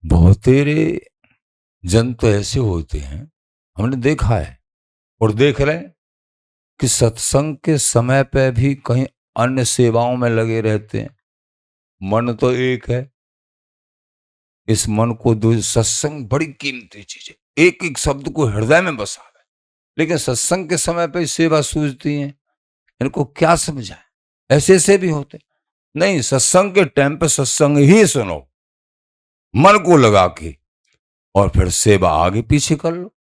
बहुतेरे जन तो ऐसे होते हैं, हमने देखा है और देख रहे हैं कि सत्संग के समय पे भी कहीं अन्य सेवाओं में लगे रहते हैं। मन तो एक है, इस मन को दो, सत्संग बड़ी कीमती चीज है, एक एक शब्द को हृदय में बसा है, लेकिन सत्संग के समय पे सेवा सूझती है। इनको क्या समझाए? ऐसे ऐसे भी होते नहीं, सत्संग के टाइम पे सत्संग ही सुनो मन को लगा के, और फिर सेवा आगे पीछे कर लो।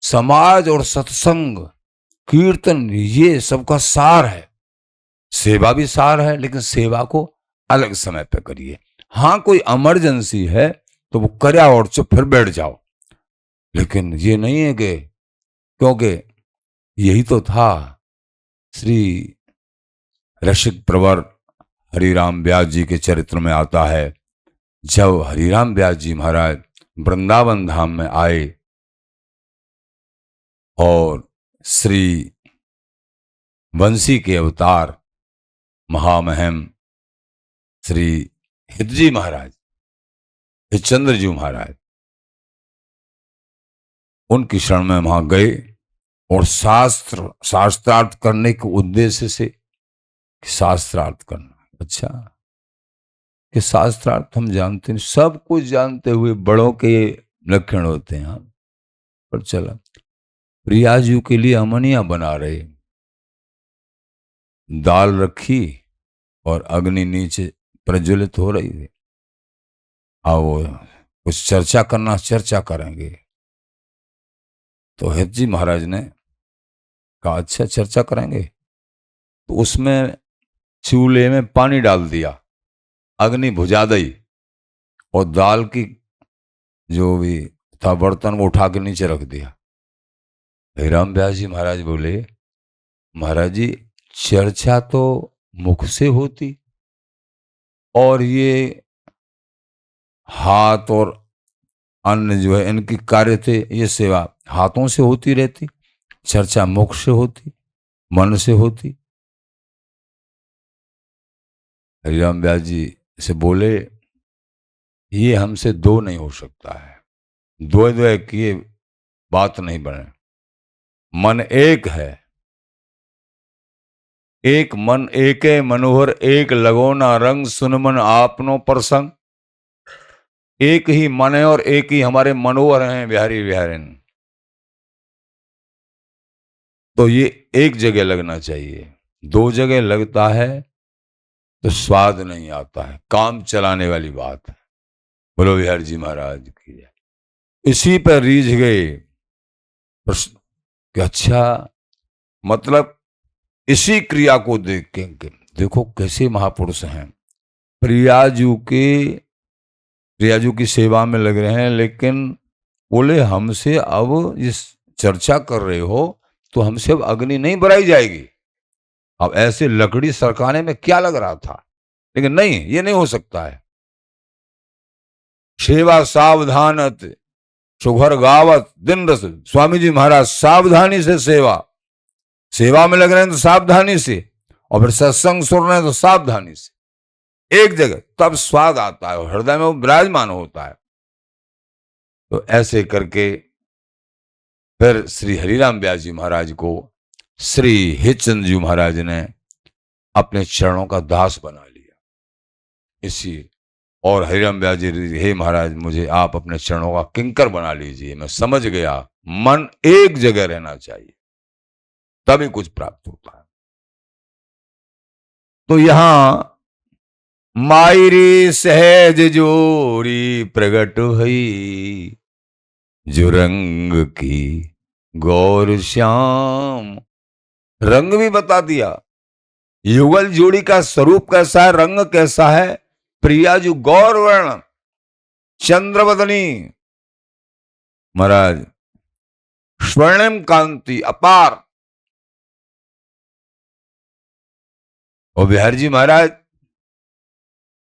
समाज और सत्संग, कीर्तन, ये सबका सार है। सेवा भी सार है, लेकिन सेवा को अलग समय पे करिए। हाँ, कोई इमरजेंसी है तो वो कर्या और चुप फिर बैठ जाओ, लेकिन ये नहीं है कि, क्योंकि यही तो था श्री रसिक प्रवर हरिराम व्यास जी के चरित्र में आता है। जब हरिराम व्यास जी महाराज वृंदावन धाम में आए और श्री वंशी के अवतार महामहिम श्री हितजी महाराज, हितचंद्र जी महाराज, उनकी शरण में वहां गए और शास्त्रार्थ करने के उद्देश्य से, शास्त्रार्थ करना, अच्छा कि शास्त्रार्थ हम जानते हैं, सब कुछ जानते हुए बड़ों के लक्षण होते हैं। हम पर चला प्रियाजू के लिए अमनिया बना रहे, दाल रखी और अग्नि नीचे प्रज्वलित हो रही थी। आओ कुछ चर्चा करना, चर्चा करेंगे। तो हित जी महाराज ने कहा अच्छा चर्चा करेंगे। तो उसमें चूल्हे में पानी डाल दिया, अग्नि बुझा दी, और दाल की जो भी था बर्तन वो उठा के नीचे रख दिया। राम व्यास जी महाराज बोले, महाराज जी चर्चा तो मुख से होती, और ये हाथ और अन्य जो है इनकी कार्य थे, ये सेवा हाथों से होती रहती, चर्चा मुख से होती, मन से होती। हरिराम व्यास जी से बोले, ये हमसे दो नहीं हो सकता है, दो दो किए बात नहीं बने। मन एक है, एक मन एक मनोहर एक लगोना रंग, सुन मन आपनो प्रसंग। एक ही मन है और एक ही हमारे मनोहर हैं बिहारी बिहारिन। तो ये एक जगह लगना चाहिए, दो जगह लगता है तो स्वाद नहीं आता है, काम चलाने वाली बात है। बोलो बिहारी जी महाराज की जय। इसी पर रीझ गए प्रश्न कि अच्छा, मतलब इसी क्रिया को देखेंगे, देखो कैसे महापुरुष हैं, प्रियाजू के प्रियाजू की सेवा में लग रहे हैं, लेकिन बोले हमसे अब इस चर्चा कर रहे हो तो हमसे अब अग्नि नहीं बराई जाएगी। अब ऐसे लकड़ी सरकाने में क्या लग रहा था, लेकिन नहीं, ये नहीं हो सकता है। सेवा सावधानत सुघर गावत दिन रस, स्वामी जी महाराज सावधानी से सेवा, सेवा में लग रहे हैं तो सावधानी से, और फिर सत्संग सुन रहे हैं तो सावधानी से, एक जगह, तब स्वाद आता है, हृदय में वो विराजमान होता है। तो ऐसे करके फिर श्री हरिराम व्यास जी महाराज को श्री हितचंद जी महाराज ने अपने चरणों का दास बना लिया। इसी और हरिराम व्यास जी, हे महाराज मुझे आप अपने चरणों का किंकर बना लीजिए, मैं समझ गया मन एक जगह रहना चाहिए, तभी कुछ प्राप्त होता है। तो यहां मायरी सहज जोरी प्रगट हुई, जो रंग की गौर श्याम, रंग भी बता दिया, युगल जोड़ी का स्वरूप कैसा है, रंग कैसा है। प्रिया जो गौर वर्ण चंद्रवदनी महाराज, स्वर्णिम कांति अपार। और बिहारी जी महाराज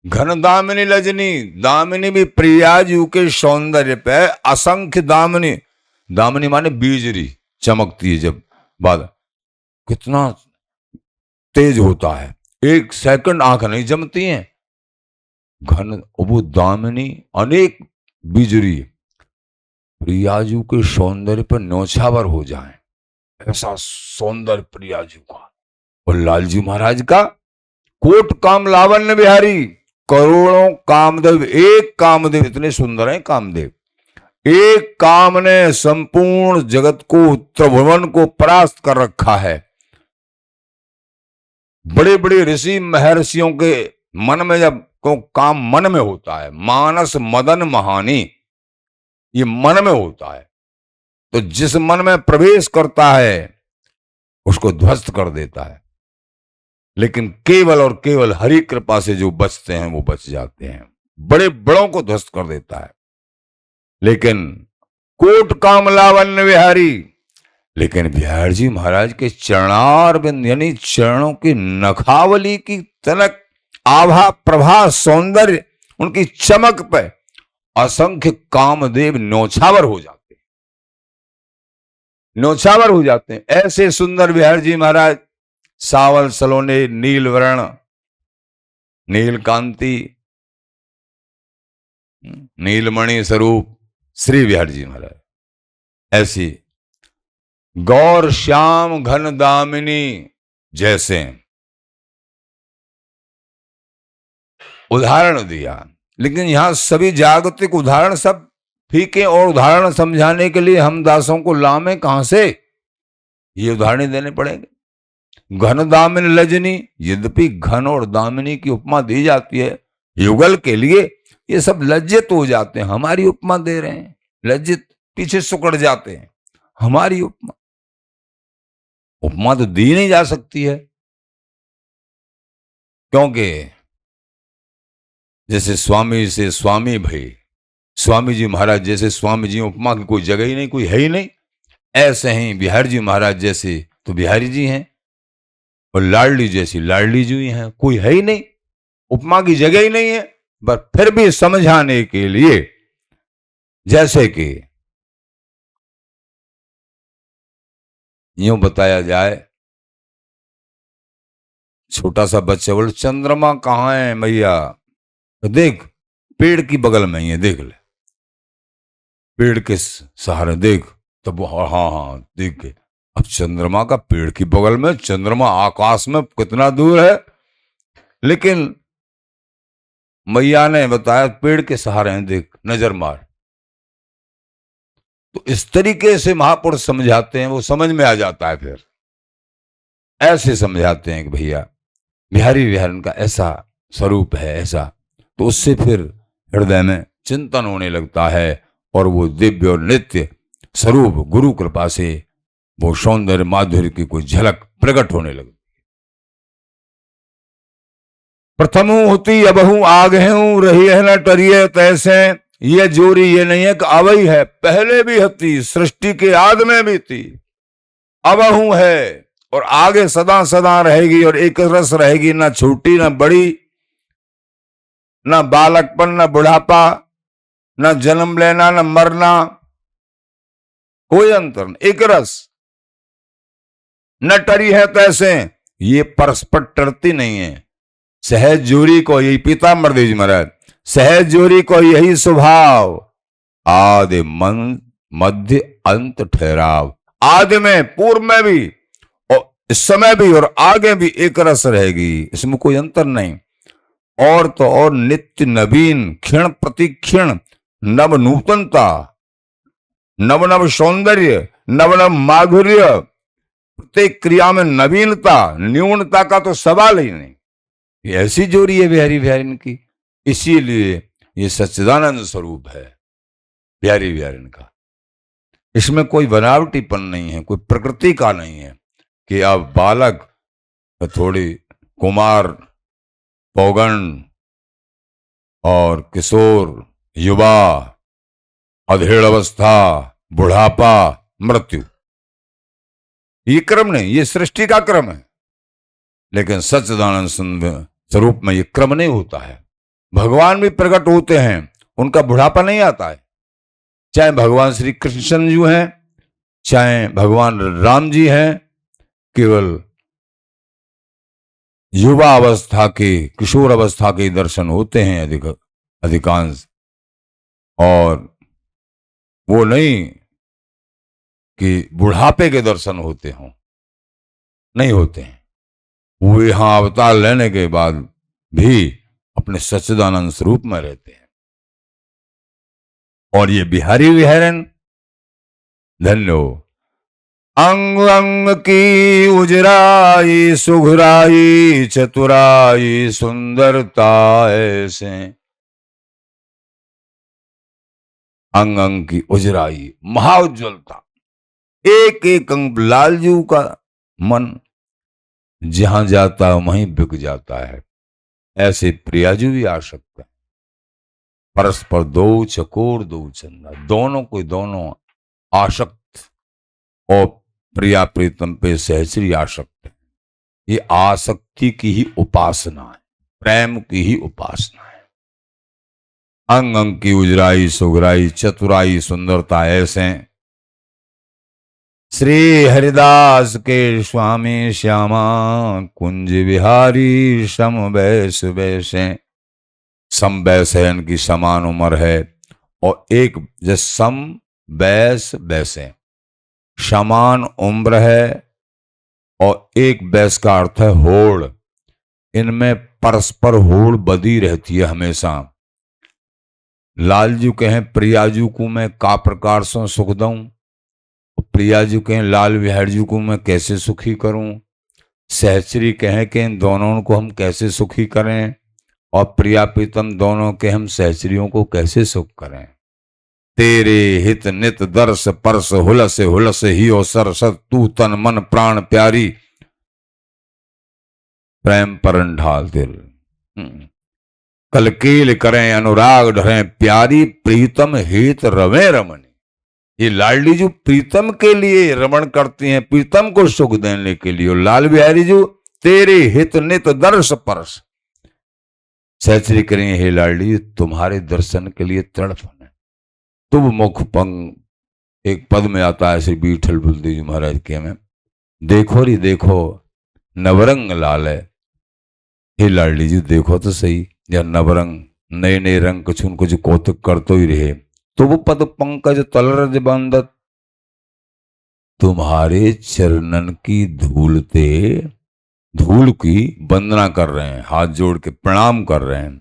घन दामिनी लजनी, दामिनी भी प्रियाजू के सौंदर्य पे असंख्य दामिनी, दामिनी माने बीजरी, चमकती है जब बाद, कितना तेज होता है, एक सेकंड आंख नहीं जमती है। घन वो दामिनी अनेक बिजरी प्रियाजू के सौंदर्य पर न्योछावर हो जाएं, ऐसा सौंदर्य प्रियाजू का। और लालजी महाराज का कोट काम लावण्य बिहारी, करोड़ों कामदेव, एक कामदेव, इतने सुंदर हैं कामदेव, एक काम ने संपूर्ण जगत को, त्रिभुवन को परास्त कर रखा है। बड़े बड़े ऋषि महर्षियों के मन में जब को काम मन में होता है, मानस मदन महानी, ये मन में होता है, तो जिस मन में प्रवेश करता है उसको ध्वस्त कर देता है। लेकिन केवल और केवल हरि कृपा से जो बचते हैं वो बच जाते हैं, बड़े बड़ों को ध्वस्त कर देता है। लेकिन कोट काम लावण्य विहारी, लेकिन बिहार जी महाराज के चरणार बिंद यानी चरणों की नखावली की तनक, आभा, प्रभा, सौंदर्य, उनकी चमक पे असंख्य कामदेव न्योछावर हो जाते हैं, न्योछावर हो जाते हैं। ऐसे सुंदर बिहार जी महाराज, सावल सलोने, नील वर्ण, नील कांति, नीलमणि स्वरूप श्री बिहार जी महाराज। ऐसी गौर श्याम घन दामिनी जैसे उदाहरण दिया। लेकिन यहां सभी जागतिक उदाहरण सब फीके, और उदाहरण समझाने के लिए हम दासों को लामे कहां से, ये उदाहरण देने पड़ेंगे। घन दामिनी लजनी, यद्यपि घन और दामिनी की उपमा दी जाती है युगल के लिए, ये सब लज्जित हो जाते हैं, हमारी उपमा दे रहे हैं, लज्जित पीछे सुकड़ जाते हैं। हमारी उपमा, उपमा तो दी नहीं जा सकती है, क्योंकि जैसे स्वामी से स्वामी भाई, स्वामी जी महाराज जैसे स्वामी जी, उपमा की कोई जगह ही नहीं, कोई है ही नहीं। ऐसे ही बिहारी जी महाराज जैसे तो बिहारी जी हैं, और लाडली जैसी लाडली जी हैं, कोई है ही नहीं, उपमा की जगह ही नहीं है। पर फिर भी समझाने के लिए, जैसे कि यूं बताया जाए, छोटा सा बच्चा बोले चंद्रमा कहाँ है मैया, तो देख पेड़ की बगल में ही है, देख ले पेड़ के सहारे देख, तब हाँ हाँ देख के, अब चंद्रमा का पेड़ की बगल में, चंद्रमा आकाश में कितना दूर है, लेकिन मैया ने बताया पेड़ के सहारे हैं, देख नजर मार। तो इस तरीके से महापुरुष समझाते हैं, वो समझ में आ जाता है। फिर ऐसे समझाते हैं कि भैया बिहारी विहारन का ऐसा स्वरूप है, ऐसा, तो उससे फिर हृदय में चिंतन होने लगता है, और वो दिव्य और नित्य स्वरूप गुरु कृपा से वो सौंदर्य माधुर्य की कोई झलक प्रकट होने लगती। प्रथम होती अबहू आगहू रही है न टरिए तैसे, ये जोरी ये नहीं है कि अवई है, पहले भी हती, सृष्टि के आद में भी थी, अबहू है और आगे सदा सदा रहेगी, और एक रस रहेगी, ना छोटी ना बड़ी, ना बालकपन ना बुढ़ापा, ना जन्म लेना ना मरना, कोई अंतर नहीं, एक रस। न टरी है तैसे, ये परस्पर टरती नहीं है। सहज जोरी को यही, पीताम्बर देव जी महाराज, सहज जोरी को यही स्वभाव, आदि मन मध्य अंत ठहराव, आदि में, पूर्व में भी, और इस समय भी, और आगे भी एक रस रहेगी, इसमें कोई अंतर नहीं। और तो और नित्य नवीन, क्षण प्रति क्षण नव नूतनता, नव नव सौंदर्य, नव नव माधुर्य, प्रत्येक क्रिया में नवीनता, न्यूनता का तो सवाल ही नहीं। ये ऐसी जोड़ी है बिहारी बिहारिन की, इसीलिए ये सच्चिदानंद स्वरूप है बिहारी बिहारिन का। इसमें कोई बनावटीपन नहीं है, कोई प्रकृति का नहीं है कि अब बालक, थोड़ी कुमार, पौगंड और किशोर, युवा, अधेड़ अवस्था, बुढ़ापा, मृत्यु, ये क्रम नहीं, ये सृष्टि का क्रम है। लेकिन सच्चिदानंद स्वरूप में ये क्रम नहीं होता है। भगवान भी प्रकट होते हैं, उनका बुढ़ापा नहीं आता है, चाहे भगवान श्री कृष्ण जी हैं, चाहे भगवान राम जी हैं, केवल युवा अवस्था के, किशोर अवस्था के दर्शन होते हैं अधिकांश। और वो नहीं कि बुढ़ापे के दर्शन होते हों, नहीं होते हैं। वो यहां अवतार लेने के बाद भी अपने सच्चिदानंद स्वरूप में रहते हैं। और ये बिहारी विहरन धन्य हो। अंग अंग की उजराई सुघराई चतुराई सुंदरता ऐसे। अंग अंग की उजराई महाउज्ज्वलता, एक एक अंग लालजू का मन जहां जाता है वहीं बिक जाता है। ऐसे प्रियाजू भी आ सकते हैं। परस्पर दो चकोर दो चंदा, दोनों को दोनों आसक्त और प्रिया प्रीतम पे सहचरी आसक्त है। ये आसक्ति की ही उपासना है, प्रेम की ही उपासना है। अंग अंग की उजराई सुगराई चतुराई सुंदरता ऐसे श्री हरिदास के स्वामी श्यामा कुंज बिहारी सम बैस बैसे। सम बैस है, इनकी समान उम्र है। और एक जैसे सम बैस बैसे समान उम्र है, और एक बैस का अर्थ है होड़। इनमें परस्पर होड़ बदी रहती है हमेशा। लालजू कहें प्रियाजू को मैं का प्रकार से सुख दूं, प्रियाजू कहें लाल विहारजू को मैं कैसे सुखी करूं, सहचरी कहें कि इन दोनों को हम कैसे सुखी करें, और प्रिया प्रीतम दोनों के हम सहचरियों को कैसे सुख करें। तेरे हित नित दर्श परस हुलस हुलस ही ओ सरस तू तन मन प्राण प्यारी प्रेम परन ढाल दिल। कलकील करें अनुराग ढरें प्यारी प्रीतम हित रवे रमणी। ये लाडली जो प्रीतम के लिए रमण करती हैं, प्रीतम को सुख देने के लिए। और लाल बिहारी जो तेरे हित नित दर्श परस, सहचरी करें हे लाडली तुम्हारे दर्शन के लिए तड़पन है। तुम मुख पंग एक पद में आता है श्री बीठल बलदेव जी महाराज के में, देखो री देखो नवरंग लाल है। हे लाडली जी देखो तो सही, या नवरंग नए नए रंग कुछ उनको जो कौतुक करते ही रहे। तो वो पद पंकज तलरज बंदत, तुम्हारे चरणन की धूल की वंदना कर रहे हैं, हाथ जोड़ के प्रणाम कर रहे हैं।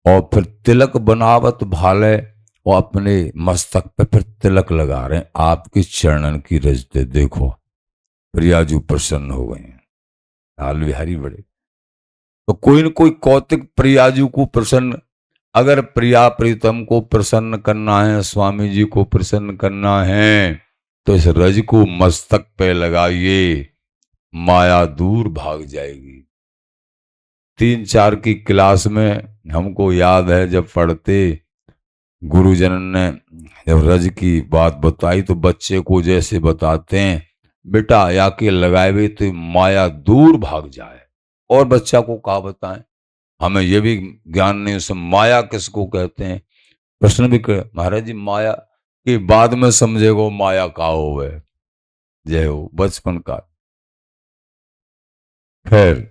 और फिर तिलक बनावत भाले, और अपने मस्तक पे फिर तिलक लगा रहे हैं आपके चरणन की रजते। देखो प्रियाजू प्रसन्न हो गए हैं। लाल बिहारी बड़े तो कोई न कोई कौतिक प्रियाजू को प्रसन्न। अगर प्रिया प्रीतम को प्रसन्न करना है, स्वामी जी को प्रसन्न करना है, तो इस रज को मस्तक पे लगाइए, माया दूर भाग जाएगी। 3-4 की क्लास में हमको याद है जब पढ़ते, गुरुजन ने जब रज की बात बताई तो बच्चे को जैसे बताते हैं बेटा या के लगाए हुए तो माया दूर भाग जाए। और बच्चा को क्या बताएं, हमें यह भी ज्ञान नहीं उसे माया किसको कहते हैं। प्रश्न भी कर महाराज जी माया के बाद में समझेगो माया का हो है। जय हो बचपन का। फिर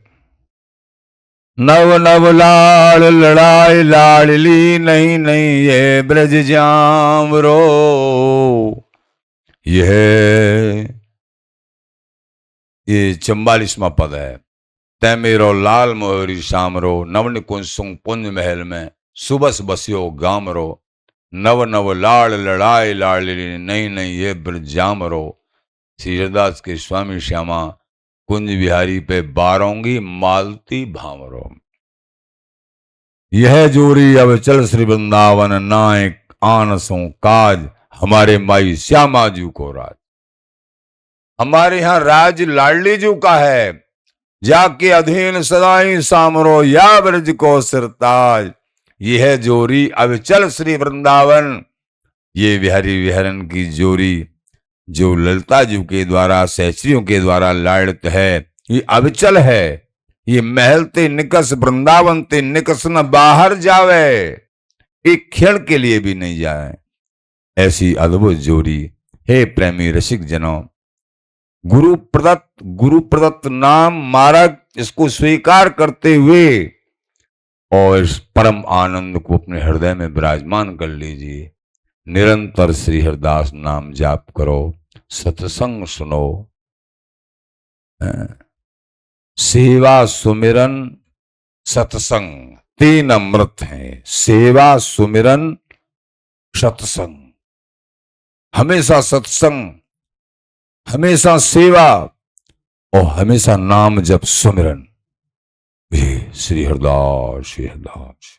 नव नव लाल लड़ाई लाडली नहीं नहीं ये ब्रज जामरो। ये 44वां पद है। तै मेरो लाल मोहरी शामरो नवन कुंसुम पुंज महल में सुबस बसियो गामरो। नव नव लाड़ लड़ाई लाडली नहीं नहीं ये ब्रज जामरो। श्री हरिदास के स्वामी श्यामा कुंज बिहारी पे बारोंगी मालती भामरो। यह जोरी अब चल श्री वृंदावन नायक आनसों काज। हमारे माई श्यामा जी को राज, हमारे यहाँ राज लाडली जी का है। जाके अधीन सदाई सामरो या ब्रज को सिरताज। यह जोरी अब चल श्री वृंदावन। ये बिहारी विहरन की जोरी जो ललिता जी के द्वारा सहचरियों के द्वारा लाड़ित है, ये अविचल है। ये महल ते निकस वृंदावन ते निकस न बाहर जावे, एक क्षण के लिए भी नहीं जाए। ऐसी अद्भुत जोड़ी हे प्रेमी रसिक जनों, गुरु प्रदत्त नाम मार्ग इसको स्वीकार करते हुए और इस परम आनंद को अपने हृदय में विराजमान कर लीजिए। निरंतर श्री हरिदास नाम जाप करो, सत्संग सुनो। सेवा सुमिरन सत्संग तीन अमृत हैं। सेवा सुमिरन सत्संग, हमेशा सत्संग, हमेशा सेवा और हमेशा नाम जप सुमिरन। श्री हरिदास, श्री हरिदास।